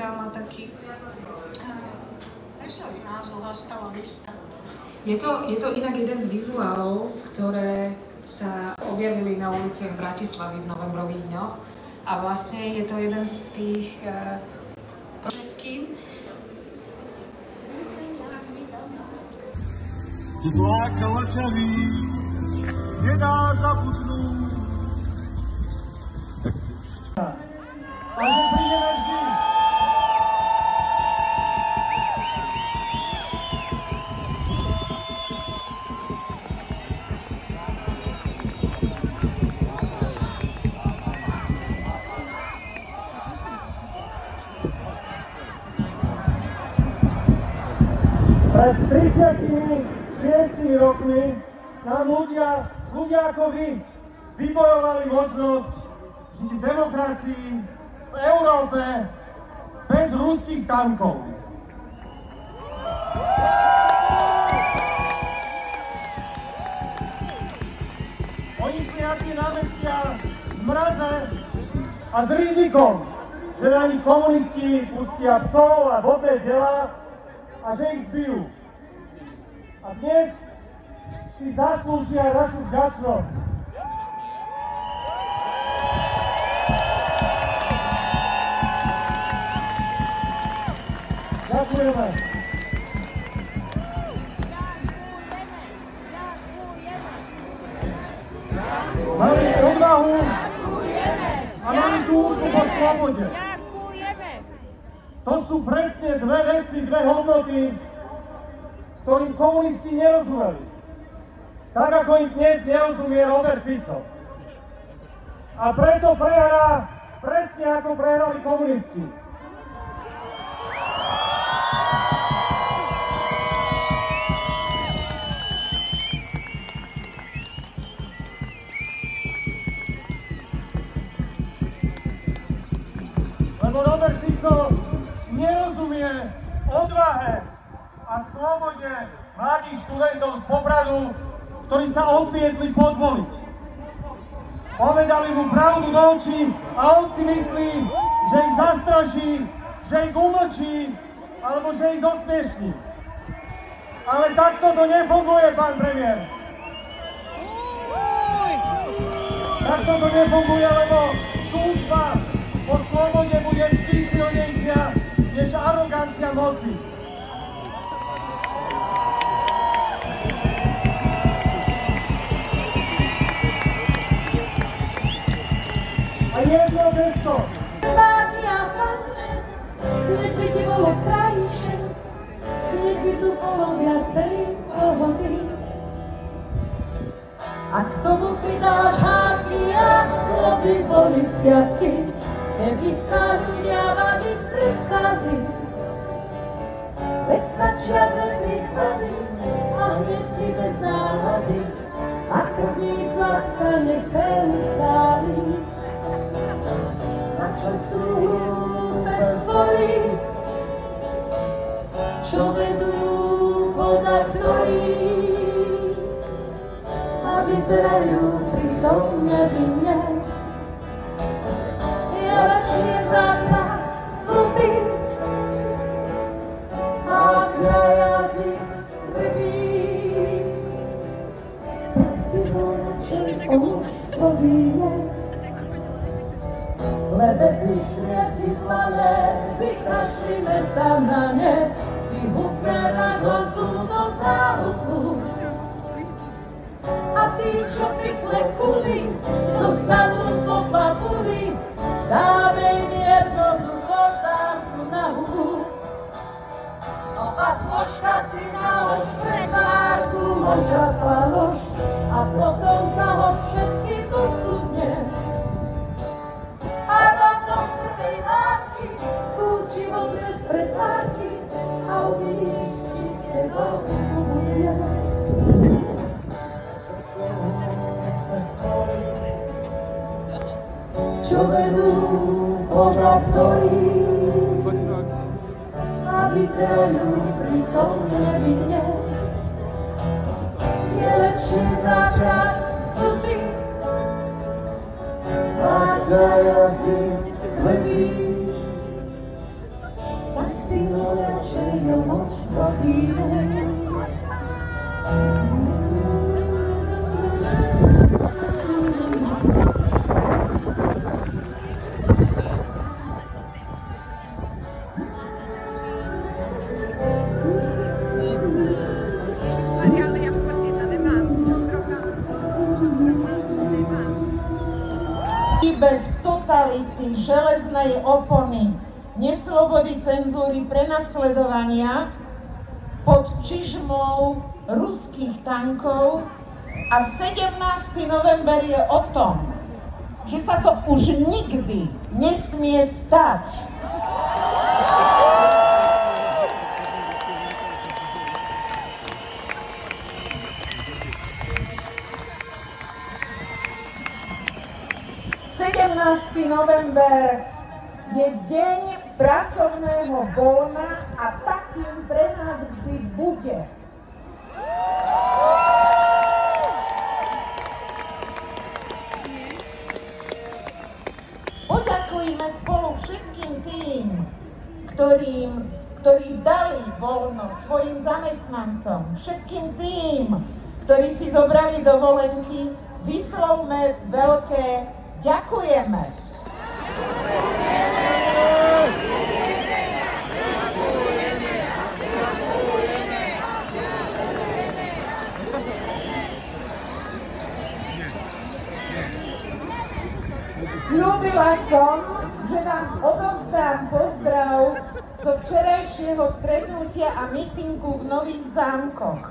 ktorá má taký veselý názov Hasta la vista. Je to inak jeden z vizuálov, ktoré sa objavili na uliciach Bratislavy v novembrových dňoch. A vlastne je to jeden z tých všetkým. Zláka mlčavý nedá zabudnúť. A že prídeme vždy. Pred 36 rokmi nám ľudia ako vy vybojovali možnosť žiť v demokracii v Európe bez ruských tankov. Oni šli na tie námestia v mraze a s rizikom, že na nich komunisti pustia psov a vodné dela a že ich zbijú. A dnes si zaslúžia našu vďačnosť. Ďakujeme. Mali odvahu a mali túžbu po slobode. To sú presne dve veci, dve hodnoty, ktorým komunisti nerozumeli. Tak ako im dnes nerozumie Robert Fico. A preto prehrá presne ako prehrali komunisti. Lebo Robert Fico nerozumie odvahe a slobode mladých študentov z Popradu, ktorí sa odmietli podvoliť. Povedali mu pravdu do očí a on si myslí, že ich zastraší, že ich umlčí, alebo že ich zosmiešní. Ale takto to nefunguje, pán premiér. Takto to nefunguje, lebo túžba po slobode bude vždy silnejšia než arogancia moci. A jedno gesto. Mária fajšie, hneď by ti bolo krajšie, hneď by tu bolo viacej pohody. A k tomu pridáš hádky a to by boli sviatky, keby sa ľudia baviť prestali. Veď stačia vetry z vody a hneď si bez nálady a krvný tlak sa nechce ustáliť. A čo sú hlúpe stvory, čo vedú podľa ktorých a vyzerajú pritom nevinne. Je lepšie zaťať zuby a na jazyk svrbí, tak si ho radšej už povíje. Lebedy, šliepky plané, vykašlíme sa na ne, vyhupme razom túto záhubku. A tí, čo pykle kuli, dostanú po papuli, dáme im jednoducho zámku na hubu. No a tvožka si na oč prekárku, moža faloš, a potom zahod všetky dostupne. A rovno z prvej dávky skús život bez pretvárky a uvidíš, či s tebou bude. Čo vedú podľa ktorých a vyzerajú pritom nevinne. Je lepšie začať zuby, mať za jazyk svrbíš, Príbeh totality, železnej opony, neslobody, cenzúry, prenasledovania pod čižmou ruských tankov a 17. november je o tom, že sa to už nikdy nesmie stať. November je deň pracovného voľna a takým pre nás vždy bude. Poďakujme spolu všetkým tým, ktorí dali voľno svojim zamestnancom, všetkým tým, ktorí si zobrali dovolenky, vyslovme veľké ďakujeme. Sľúbila som, že vám odovzdám pozdrav zo včerajšieho stretnutia a mítingu v Nových Zámkoch.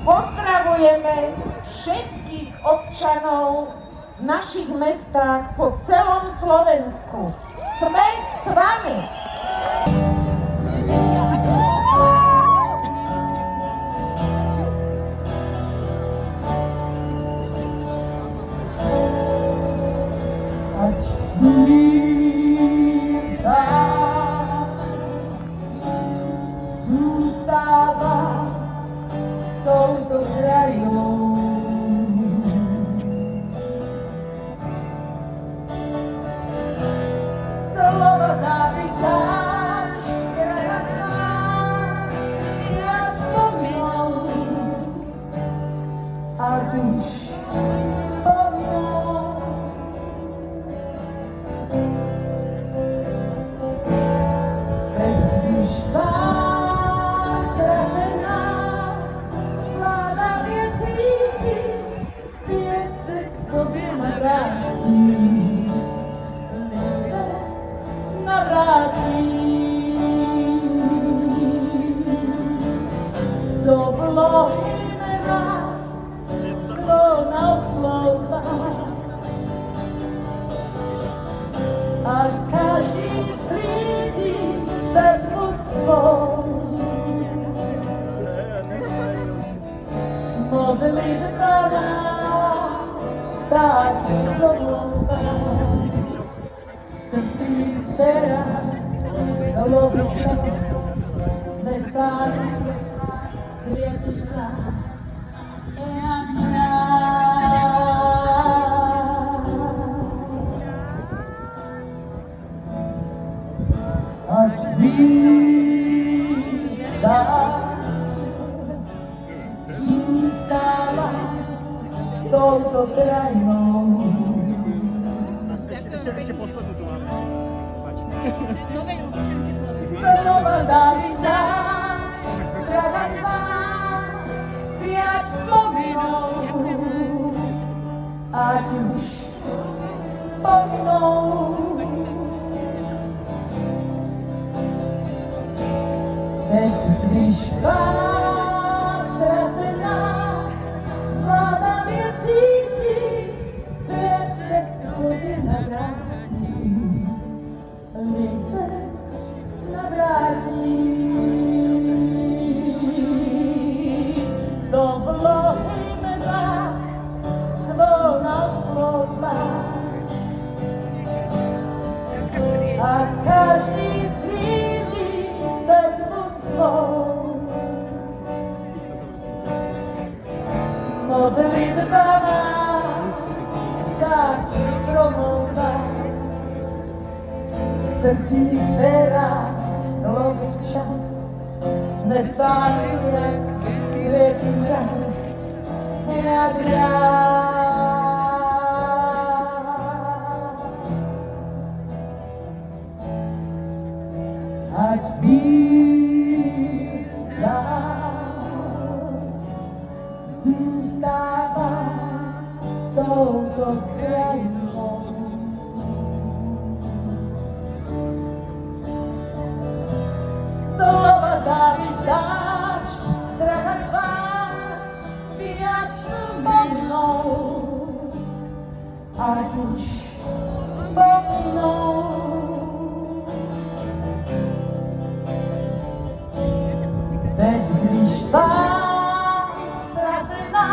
Pozdravujeme všetkých občanov v našich mestách po celom Slovensku. Sme s vami! Zústáva s touto krajinou. Slova zapísať, kraja znám, ja vzpomínam, ak už a každý sklízí servústvo. Modlitba nám tak domluva, v srdci teraz zlobiča, nestále grieti nás, jak ať vída zůstává s touto krajinou. Ještě poslední tu máme. Nové občanky Slovenska. Znova závisáš, strana zvá, viac povinou, ať už povinou. Teď když tvár ztracená, vláda mě cítí, svět se chodí navrátí, lidé navrátí. Z oblohy meba zvona plodla a každý sklízí sedmu svou. Modlitba má dať promluvá v srdci vera zlobí čas, nestále jak květí mraz, jak ať vída zůstává s touto krajinou. Slova závistáš, strach a svár, viačnú mnou, ať už pominou. Veď když tvár ztracená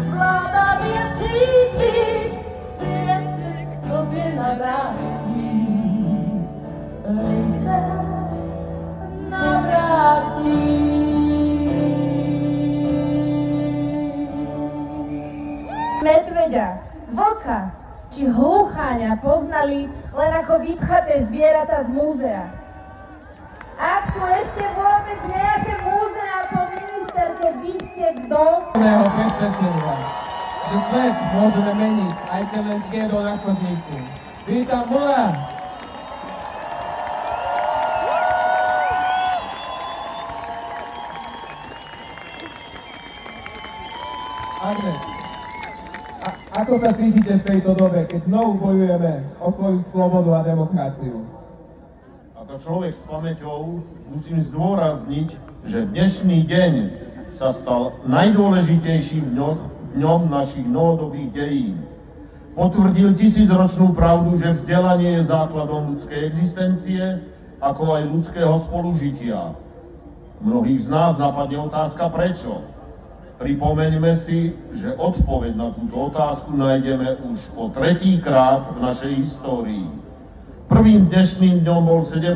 vláda vie cítiť, zpět se k tobě navrátí, lidé navrátí. Medveďa, vlka či hlucháňa poznali len ako vypchaté zvieratá z múzea. Ak tu ešte vôbec nejaké múzea po ministerke, vy ste kto? Mého presvedčenia, že svet môžeme meniť, aj keď len piedou na chodníku. Vítam Bola! Agnes, ako sa cítite v tejto dobe, keď znovu bojujeme o svoju slobodu a demokraciu? Ako človek s pamäťou musím zdôrazniť, že dnešný deň sa stal najdôležitejším dňom našich novodobých dejín. Potvrdil tisícročnú pravdu, že vzdelanie je základom ľudskej existencie, ako aj ľudského spolužitia. Mnohých z nás napadne otázka prečo. Pripomeňme si, že odpoveď na túto otázku nájdeme už po tretíkrát v našej histórii. Prvým dnešným dňom bol 17.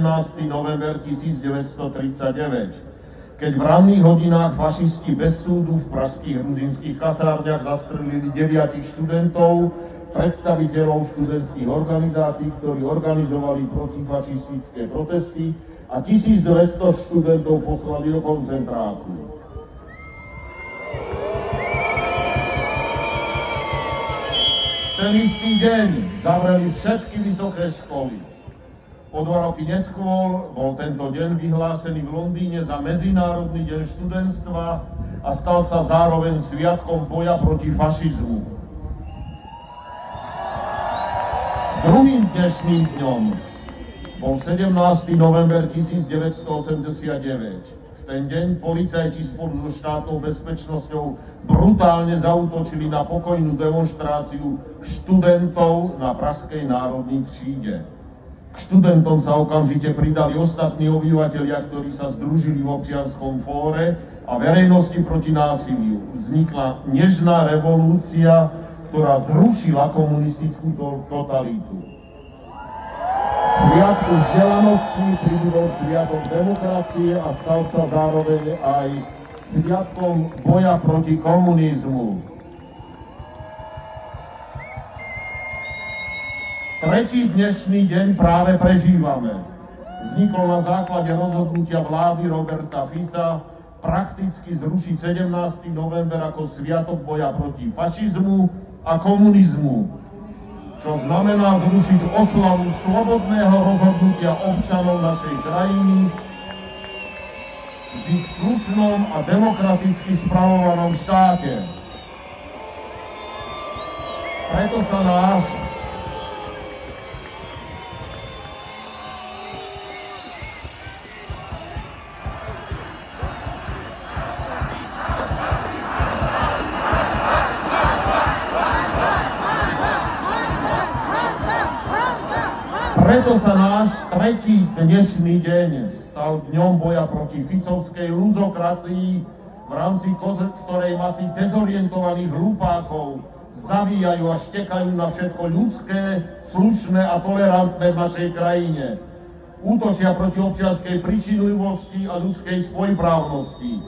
november 1939, keď v ranných hodinách fašisti bez súdu v pražských gruzinských kasárniach zastrelili 9 študentov, predstaviteľov študentských organizácií, ktorí organizovali protifašistické protesty, a 1200 študentov poslali do koncentráku. Ten istý deň zavreli všetky vysoké školy. O 2 roky neskôr bol tento deň vyhlásený v Londýne za Medzinárodný deň študentstva a stal sa zároveň sviatkom boja proti fašizmu. Druhým dnešným dňom bol 17. november 1989. V ten deň policajti spolu so štátnou bezpečnosťou brutálne zaútočili na pokojnú demonštráciu študentov na Pražskej národnej tříde. K študentom sa okamžite pridali ostatní obyvatelia, ktorí sa združili v občianskom fóre a verejnosti proti násiliu. Vznikla nežná revolúcia, ktorá zrušila komunistickú totalitu. Sviatku vzdelanosti pribudol sviatok demokracie a stal sa zároveň aj sviatkom boja proti komunizmu. Tretí dnešný deň práve prežívame. Vznikol na základe rozhodnutia vlády Roberta Fica prakticky zrušiť 17. november ako sviatok boja proti fašizmu a komunizmu, čo znamená zrušiť oslavu slobodného rozhodnutia občanov našej krajiny žiť v slušnom a demokraticky spravovanom štáte. Preto sa náš tretí dnešný deň stal dňom boja proti ficovskej luzokracii, v rámci ktorej masy dezorientovaných hlupákov zavíjajú a štekajú na všetko ľudské, slušné a tolerantné v našej krajine. Útočia proti občianskej príčinlivosti a ľudskej svojprávnosti.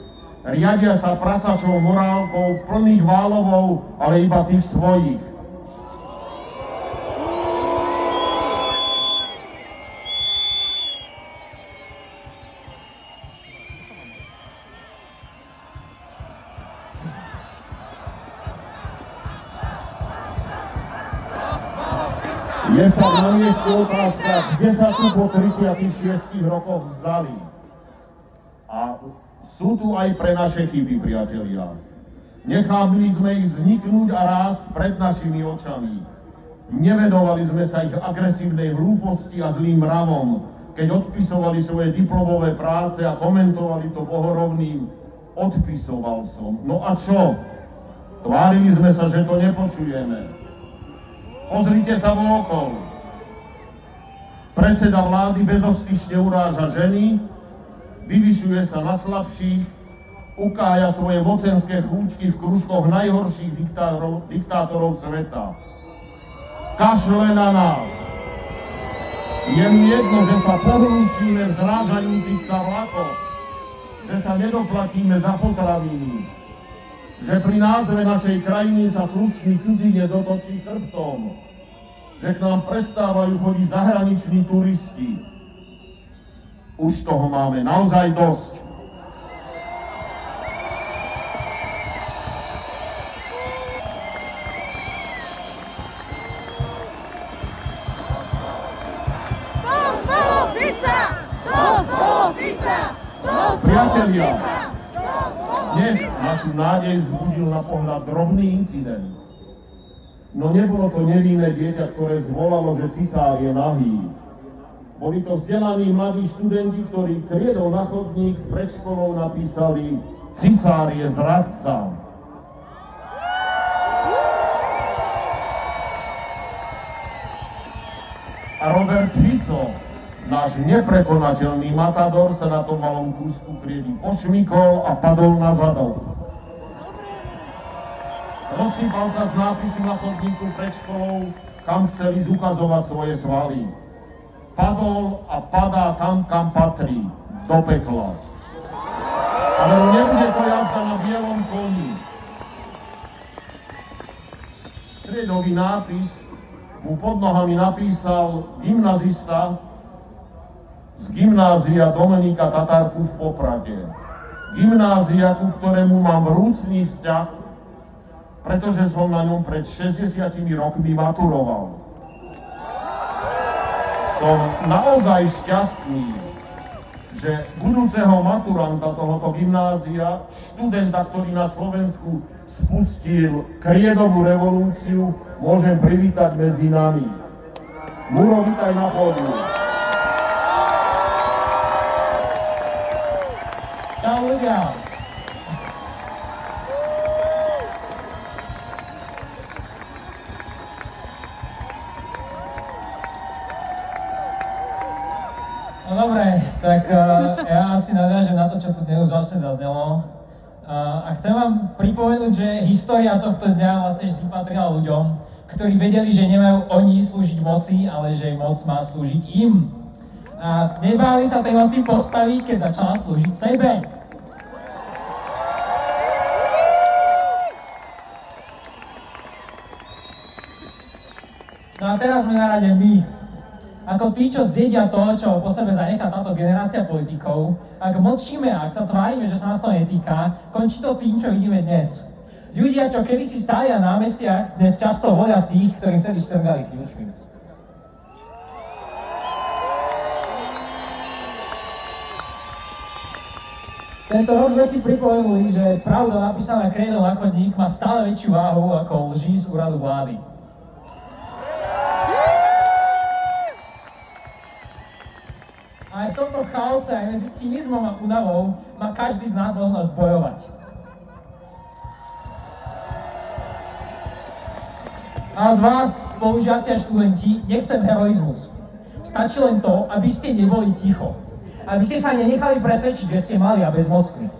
Riadia sa prasačou morálkou plných válovov, ale iba tých svojich. Je sa na mieste otázka, kde sa tu po 36 rokoch vzali. A sú tu aj pre naše chyby, priatelia. Nechávali sme ich vzniknúť a rásť pred našimi očami. Nevedovali sme sa ich agresívnej hlúposti a zlým mravom, keď odpisovali svoje diplomové práce a komentovali to bohorovným odpisoval som. No a čo? Tvárili sme sa, že to nepočujeme. Pozrite sa vôkol. Predseda vlády bezostyšne uráža ženy, vyvyšuje sa na slabších, ukája svoje mocenské chúčky v kružkoch najhorších diktátorov sveta. Kašle na nás. Je mu jedno, že sa pohlúšime v zrážajúcich sa vlakoch, že sa nedoplatíme za potraviny, že pri názve našej krajiny sa slušný cudzinec otočí chrbtom, že k nám prestávajú chodiť zahraniční turisti. Už toho máme naozaj dosť. Priatelia, dnes našu nádej vzbudil na pohľad drobný incident. No nebolo to nevinné dieťa, ktoré zvolalo, že cisár je nahý. Boli to vzdelaní mladí študenti, ktorí kriedou na chodník pred školou napísali Cisár je zradca. A Robert Fico, náš neprekonateľný matador, sa na tom malom kúsku kriedy pošmykol a padol na zadok. Rozsýpal sa z nápisu na chodníku pred školou, kam chceli zukazovať svoje svaly. Padol a padá tam, kam patrí, do pekla. Ale nebude to jazda na bielom koni. Triedový nápis mu pod nohami napísal gymnazista z gymnázia Dominika Tatárku v Poprade. Gymnázia, ku ktorému mám vrúcný vzťah, pretože som na ňom pred 60 rokmi maturoval. Som naozaj šťastný, že budúceho maturanta tohoto gymnázia, študenta, ktorý na Slovensku spustil kriedovú revolúciu, môžem privítať medzi nami. Muro, vítaj na pódiu. Čau ľudia. No dobre, tak ja asi nadviažem na to, čo tu dnes už vlastne zaznelo. A chcem vám pripomenúť, že história tohto dňa vlastne vždy patrila ľuďom, ktorí vedeli, že nemajú oni slúžiť moci, ale že moc má slúžiť im. A nebáli sa tej moci postaviť, keď začala slúžiť sebe. No a teraz sme na rade my. Ako tí, čo zjedia to, čo po sebe zanechá táto generácia politikov, ak mlčíme, ak sa tvárime, že sa nás to netýka, končí to tým, čo vidíme dnes. Ľudia, čo kedysi stáli na námestiach, dnes často volia tých, ktorým vtedy štrngali kľúčmi. Tento rok sme si pripomenuli, že pravda napísaná krédou na chodník má stále väčšiu váhu ako lži z úradu vlády. A aj v tomto chaose, aj medzi cynizmom a únavou, má každý z nás možnosť bojovať. A od vás, spolužiaci a študenti, nechcem heroizmus. Stačí len to, aby ste neboli ticho. Aby ste sa nenechali presvedčiť, že ste mali a bezmocní.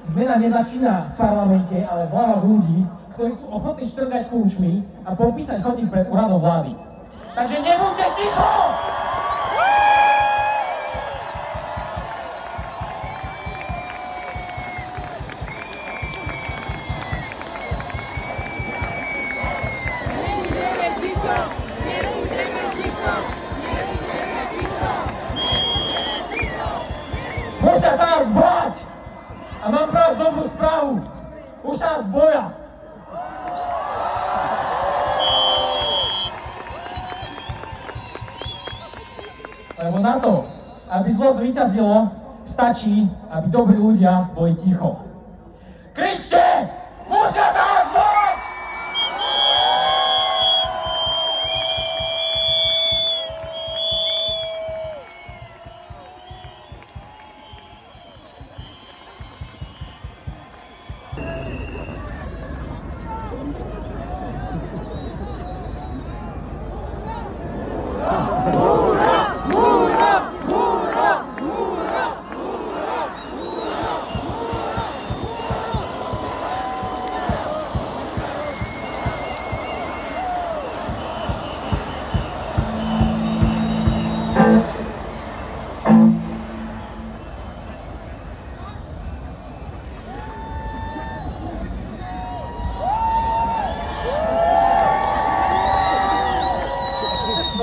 Zmena nezačína v parlamente, ale v hlavách ľudí, ktorí sú ochotní štrngať kľúčmi a popísať chodník pred úradom vlády. Takže nebuďte ticho! Musia sa nás báť! A mám pre vás dobrú správu. Už sa nás boja. Lebo na to, aby zlo zvíťazilo, stačí, aby dobrí ľudia boli ticho. Kričte! Musia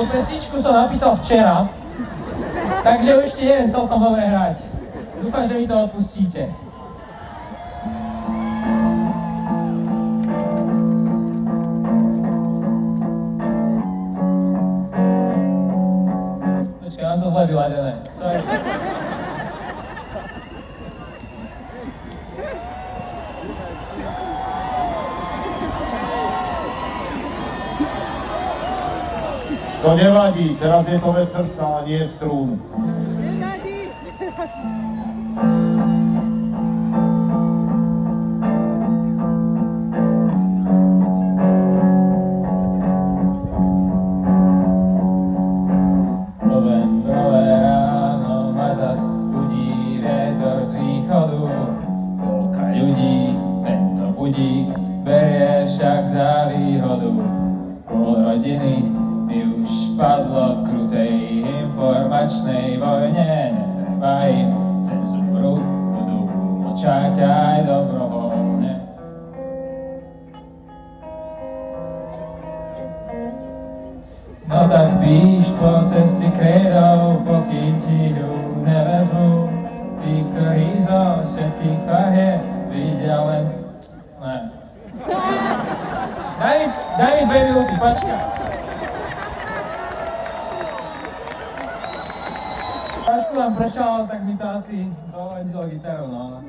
Tú pesničku som napísal včera, takže už ešte neviem celkom dobre hrať. Dúfam, že mi to odpustíte. Počkaj, mám to zle vyladené. Sorry. To nevadí, teraz je to vec srdca a nie strún. Novembrové ráno ma zas budí vietor z východu. Polka ľudí tento budík berie však za výhodu. Pol rodiny už padlo v krutej informačnej vojne, netreba im cenzúru, budú mlčať aj dobrovoľne. No tak píš po ceste krédov, pokým ti ju nevezmú. Tí, ktorí zo všetkých farieb vidia len... Ne. Daj mi 2 minúty, počkaj. Trošku vám pršalo, tak mi to asi dohodilo gitaru, no.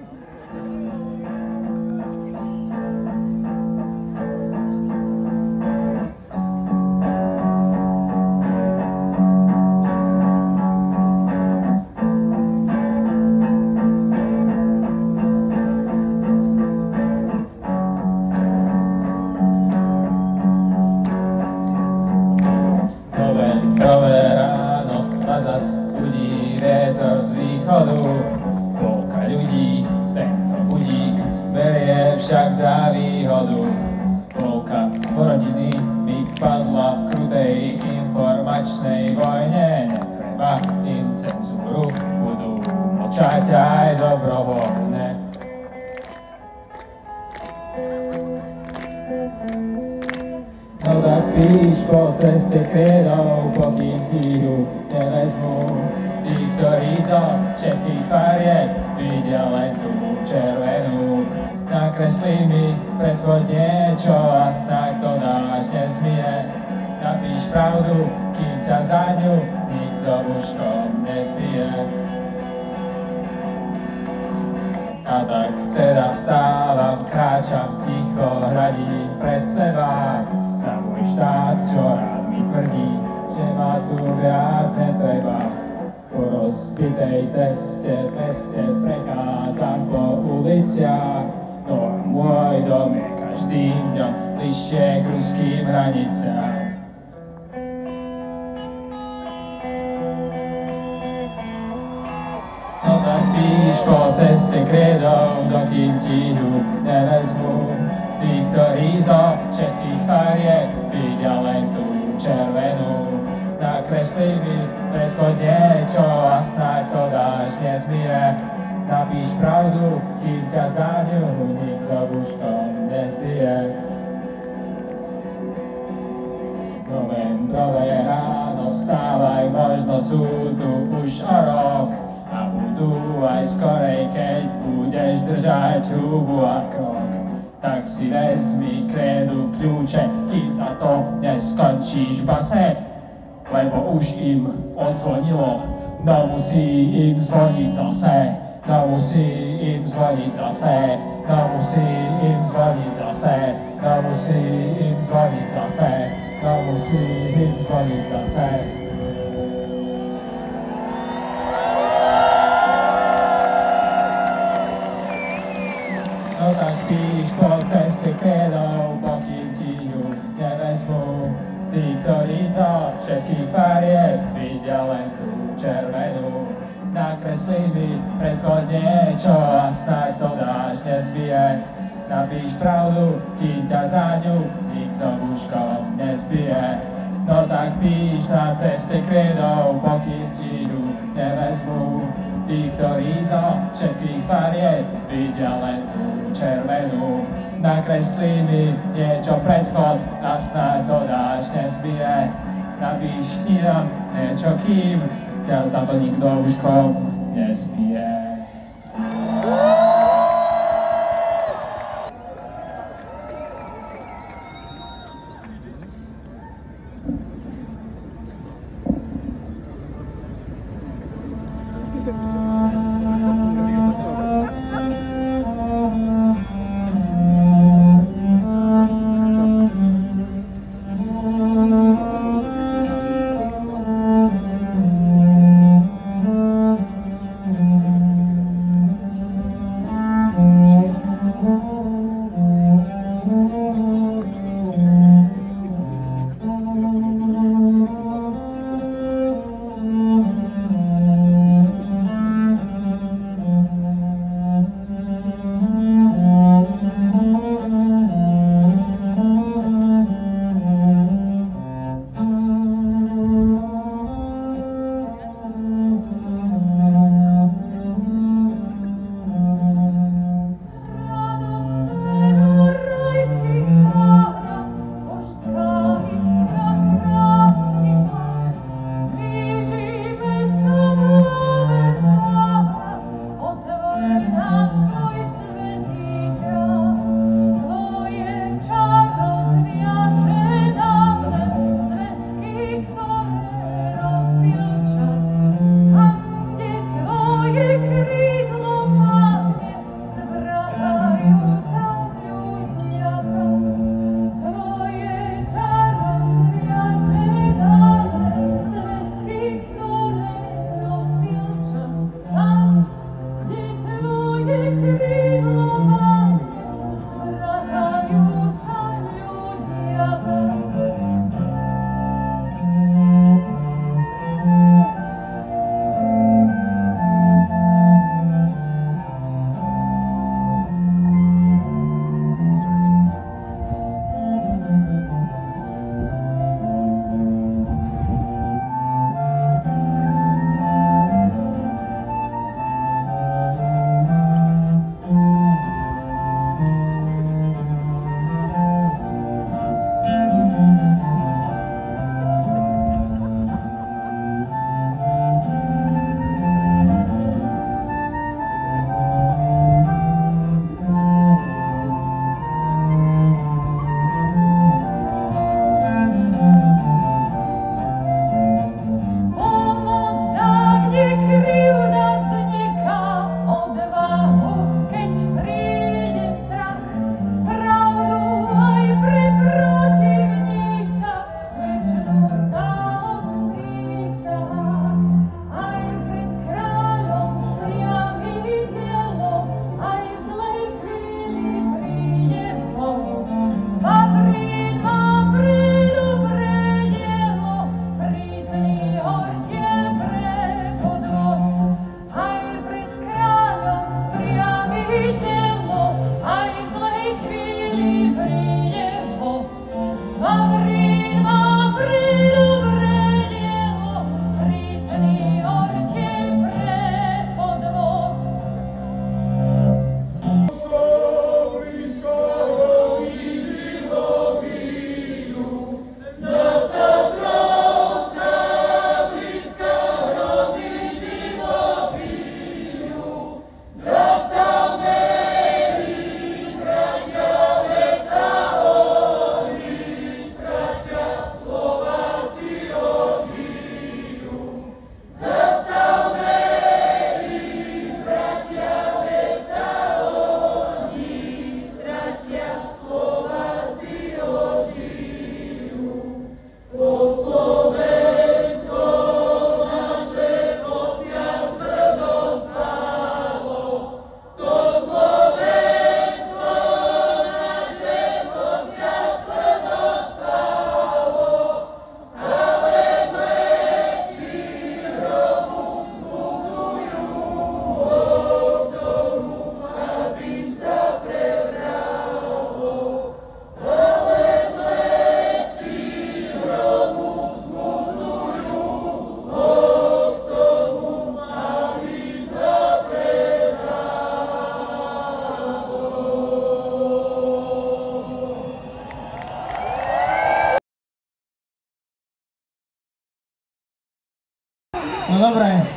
Novembrové ráno a zas budí vietor z východu. Polka ľudí tento budík berie však za výhodu. Polka rodiny mi padla v krutej informačnej vojne. Netreba im cenzúru, budú mlčať aj dobrovoľne. No tak píš po ceste krédov, pokým ti ju nevezmú. Tí, ktorí zo všetkých farieb vidia len tú červenú. Nakreslí mi predchod niečo a snáď to dáš nezmie. Napíš pravdu, kým ťa za ňu nik s obuškom nezbije. A tak teda vstávam, kráčam ticho, hľadím pred seba. Na môj štát, čo rád mi tvrdí, že ma tu viac netreba. Po rozbitej ceste v meste prechádzam po uliciach, no a môj dom je každým dňom bližšie k ruským hraniciam. No tak píš po ceste krédov, dokým ti ju nevezmú. Tí, ktorí zo všetkých farieb vidia len tú červenú. Nakreslí mi predchod niečo a snáď to dáš nezmie. Napíš pravdu, kým ťa za ňu nik s obuškom nezbije. Novembrové ráno, vstávaj, možno sú tu už o rok. A budú aj skorej, keď budeš držať hubu a krok. Tak si vezmi krédu kľúče, kým za to neskončíš v base. Lebo už im odzvonilo, no musí im zvoniť zase. No musí im zvoniť zase. No musí im zvoniť zase. No musí im zvoniť zase. No musí im zvoniť zase. No tak píš po ceste krédov, pokým ti ju nevezmú. Tí, ktorí zo všetkých farieb vidia len tú červenú. Nakreslí mi predchod niečo a snáď to dáš nezbije. Napíš pravdu, kým ťa za ňu nik s obuškom nezbije. No tak píš na ceste krédov, pokým ti ju nevezmú. Tí, ktorí zo všetkých farieb vidia len tú červenú. Nakreslí mi niečo predchod a snáď to dáš nezbije. napíš kniha niečo, kým ťa za to nikto uškom nespije.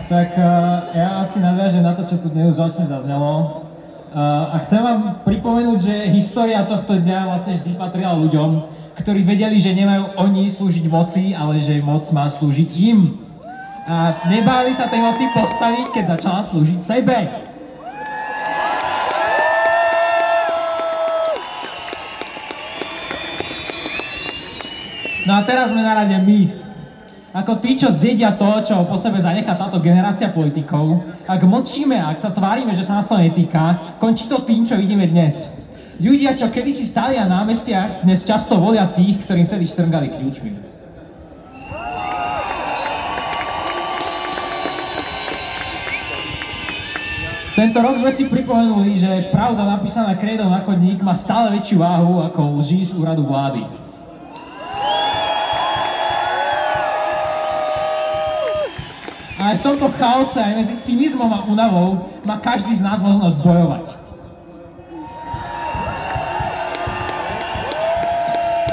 Tak ja asi nadviažem na to, čo tu dnes vlastne zaznelo. A chcem vám pripomenúť, že história tohto dňa vlastne vždy patrila ľuďom, ktorí vedeli, že nemajú oni slúžiť moci, ale že moc má slúžiť im. A nebáli sa tej moci postaviť, keď začala slúžiť sebe. No a teraz sme na rade my. Ako tí, čo zjedia to, čo po sebe zanechá táto generácia politikov, ak mlčíme, ak sa tvárime, že sa nás to netýka, končí to tým, čo vidíme dnes. Ľudia, čo kedysi stáli na námestiach, dnes často volia tých, ktorým vtedy štrngali kľúčmi. Tento rok sme si pripomenuli, že pravda napísaná krédom na chodník má stále väčšiu váhu ako lži z úradu vlády. A aj v tomto chaose, aj medzi cynizmom a únavou, má každý z nás možnosť bojovať.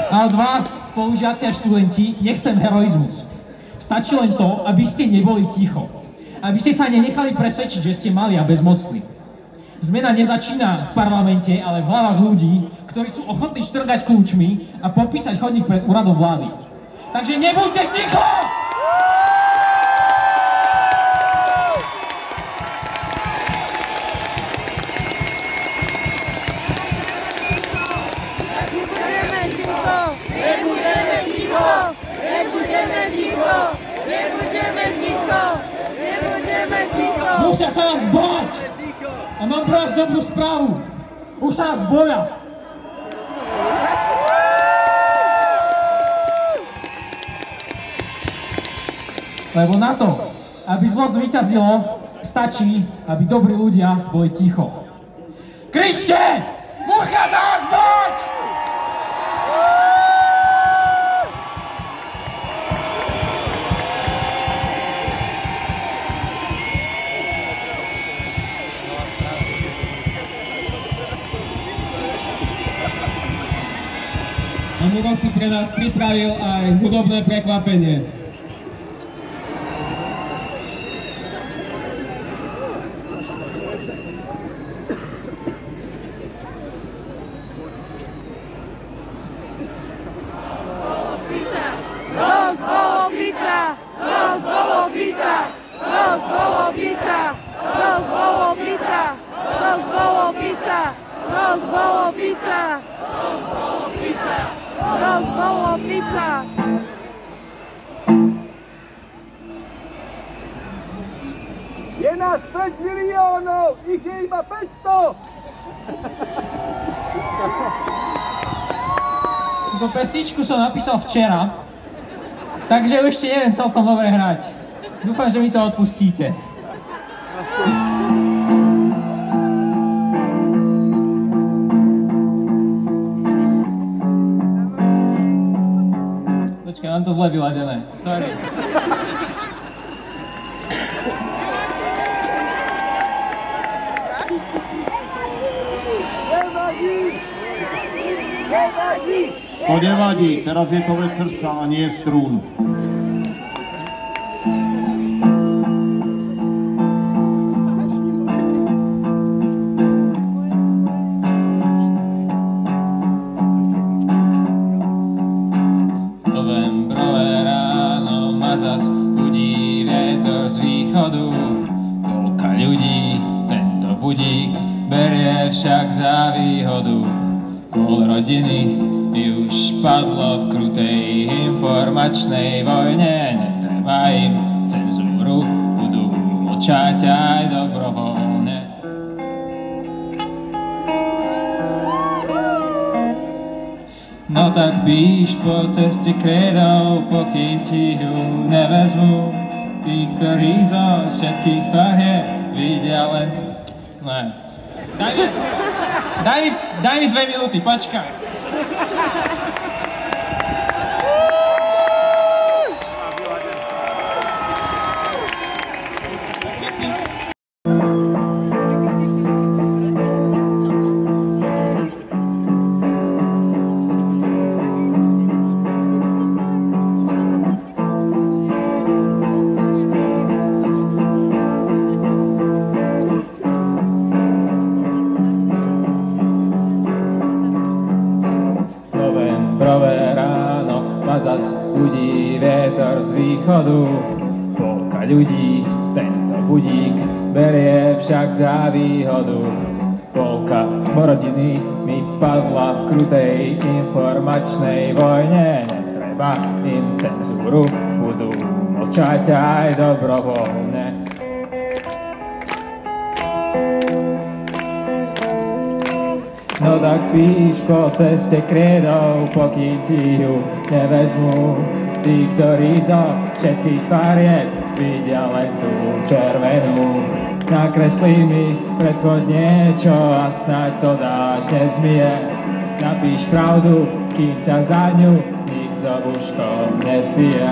A od vás, spolužiaci a študenti, nechcem heroizmus. Stačí len to, aby ste neboli ticho. Aby ste sa nenechali presvedčiť, že ste mali a bezmocní. Zmena nezačína v parlamente, ale v hlavách ľudí, ktorí sú ochotní štrngať kľúčmi a popísať chodník pred úradom vlády. Takže nebuďte ticho! Musia sa nás báť! A mám pre vás dobrú správu. Už sa nás boja. Lebo na to, aby zlo zvíťazilo, stačí, aby dobrí ľudia boli ticho. Kričte! Musia sa nás báť! A Muro si pre nás pripravil aj hudobné prekvapenie. Je nás 5 miliónov, ich je iba 500! Túto pesničku som napísal včera, takže ju ešte neviem celkom dobre hrať. Dúfam, že mi to odpustíte. Počkaj, mám to zle vyladené. Sorry. To nevadí, teraz je to vec srdca a nie strún. Novembrové ráno ma zas budí vietor z východu. Polka ľudí tento budík berie však za výhodu. Pol rodiny mi už padlo v krutej informačnej vojne. Netreba im cenzúru, budú mlčať aj dobrovoľne. No tak píš po ceste krédou, pokým ti ju nevezmú. Tí, ktorí zo všetkých farie vidia len... Ne. Daj mi 2 minúty, počkaj. zas budí vietor z východu. Polka ľudí tento budík berie však za výhodu. Polka rodiny mi padla v krutej informačnej vojne. Netreba im cenzúru, budú mlčať aj dobrovoľne. No tak píš po ceste krédou, pokým ti ju nevezmú. Tí, ktorí zo všetkých farieb vidia len tú červenú. Nakreslí mi predchod niečo a snáď to dáš nezmije. Napíš pravdu, kým ťa za ňu nik za buškom nezbije.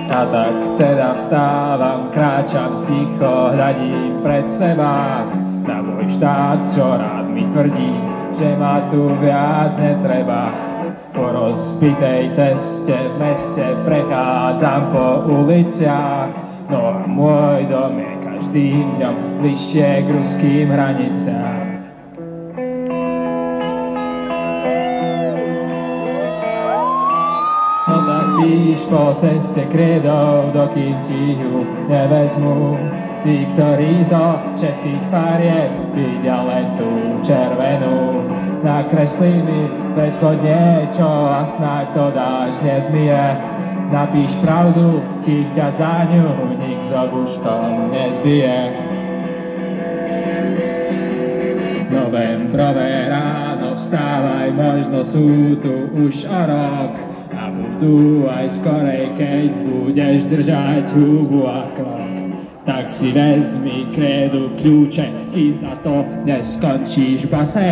A tak teda vstávam, kráčam ticho, hľadím pred seba na môj štát, čo rád mi tvrdí, že ma tu viac netreba. Po rozbitej ceste v meste prechádzam po uliciach, no a môj dom je každým dňom bližšie k ruským hraniciam. No tak píš po ceste krédou, dokým ti ju nevezmú. Tí, ktorí zo všetkých farieb vidia len tú červenú. Nakreslí mi predchod niečo a snáď to dáš nezmije. Napíš pravdu, kým ťa za ňu nik za buškom nezbije. Novembrové ráno vstávaj, možno sú tu už o rok. A budú aj skorej, keď budeš držať hubu a krok. Tak si vezmi krédu kľúče, kým za to neskončíš v base.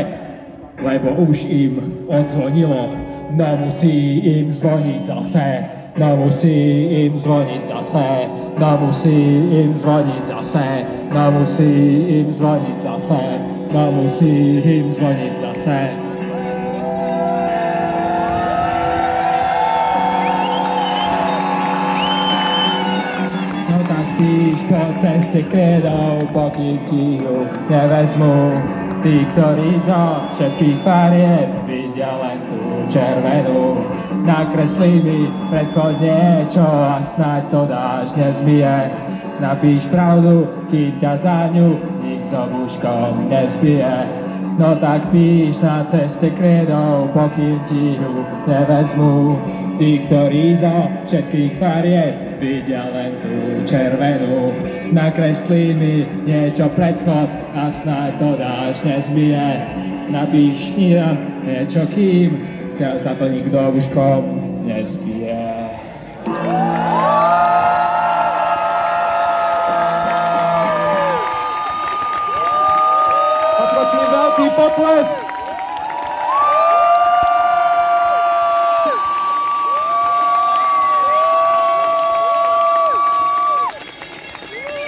Lebo už im odzvonilo, no musí im zvoniť zase. No musí im zvoniť zase. No musí im zvoniť zase. No musí im zvoniť zase. No musí im zvoniť zase. Píš po ceste krédou, pokým ti ju nevezmú. Tí, ktorí zo všetkých farieb vidia len tú červenú. Nakreslí mi predchod niečo a snáď to dáš nezmije. Napíš pravdu, kým ťa za ňu nik za buškom nezbije. No tak píš na ceste krédou, pokým ti ju nevezmú. Tí, ktorí zo všetkých farieb vidia len tú červenú. Nakreslí mi niečo predchod a snáď to dáš nezmije. Napíš niečo, kým ťa za to nikto buškom nezbije. Poprosím veľký potlesk.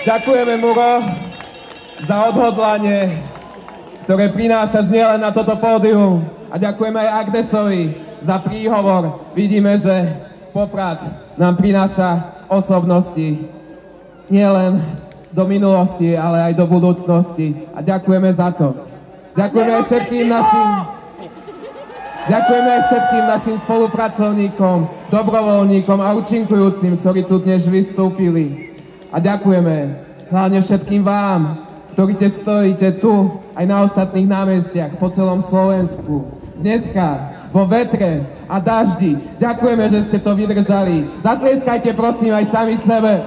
Ďakujeme, Muro, za odhodlanie, ktoré prinášaš nielen na toto pódium. A ďakujeme aj Agnesovi za príhovor. Vidíme, že Poprad nám prináša osobnosti nielen do minulosti, ale aj do budúcnosti. A ďakujeme za to. Ďakujeme aj všetkým našim spolupracovníkom, dobrovoľníkom a účinkujúcim, ktorí tu dnes vystúpili. A ďakujeme hlavne všetkým vám, ktorí stojíte tu aj na ostatných námestiach po celom Slovensku. Dneska vo vetre a daždi. Ďakujeme, že ste to vydržali. Zatlieskajte prosím aj sami sebe.